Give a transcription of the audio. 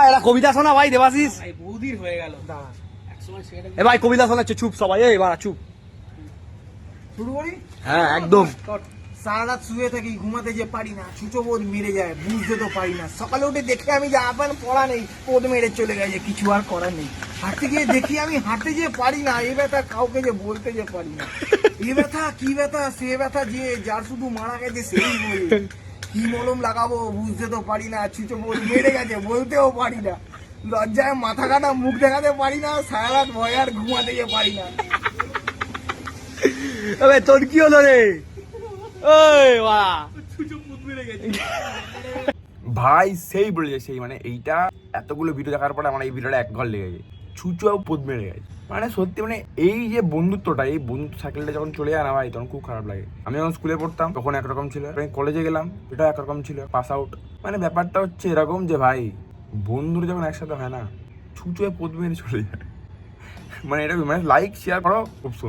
এরা কবিতা শোনা ভাই দেবাশিস। বহুদিন হয়ে গেল। এ ভাই কবিতা শোনাচ্ছে, চুপ সবাই, এবার চুপ। শুরু করি? হ্যাঁ একদম। সারা রাত শুয়ে থাকি, ঘুমাতে যে পারি না, ছুঁচো বোধ মেরে যায়, বুঝতে তো পারি না। সকালে উঠে দেখে আমি যে আপন পড়া নেই, পোদ মেরে চলে গেছে, কিছু আর করার নেই। হাঁটতে গিয়ে দেখি আমি হাঁটতে যে পারি না, এই ব্যথা কাউকে যে বলতে যে পারি না। এই ব্যথা কি ব্যথা, সে ব্যথা যে যার শুধু মারা গেছে সেই বলে। কি মলম লাগাবো বুঝতে তো পারি না, ছুঁচো বোধ মেরে গেছে বলতেও পারি না। লজ্জায় মাথা কাটা মুখ দেখাতে পারি না, সারা রাত ভয় আর ঘুমাতে যে পারি না। এবার তোর কি হলো রে? ভাই সেই বলেছে, সেই মানে এইটা এতগুলো ভিডিও দেখার পরে আমার এই ভিডিওটা 1 ঘর লেগে গেছে। ছুঁচো পোদ মেরে গেছে, মানে সত্যি মানে এই যে বন্ধুত্বটা, এই বন্ধুত্ব সাইকেলটা যখন চলে যায় না ভাই, তখন খুব খারাপ লাগে। আমি যখন স্কুলে পড়তাম তখন একরকম ছিল, কলেজে গেলাম এটা একরকম ছিল, পাস আউট। মানে ব্যাপারটা হচ্ছে এরকম যে ভাই বন্ধুরা যখন একসাথে হয় না, ছুঁচো পোদ মেরে চলে যায়। মানে এটা মানে লাইক শেয়ার করো খুব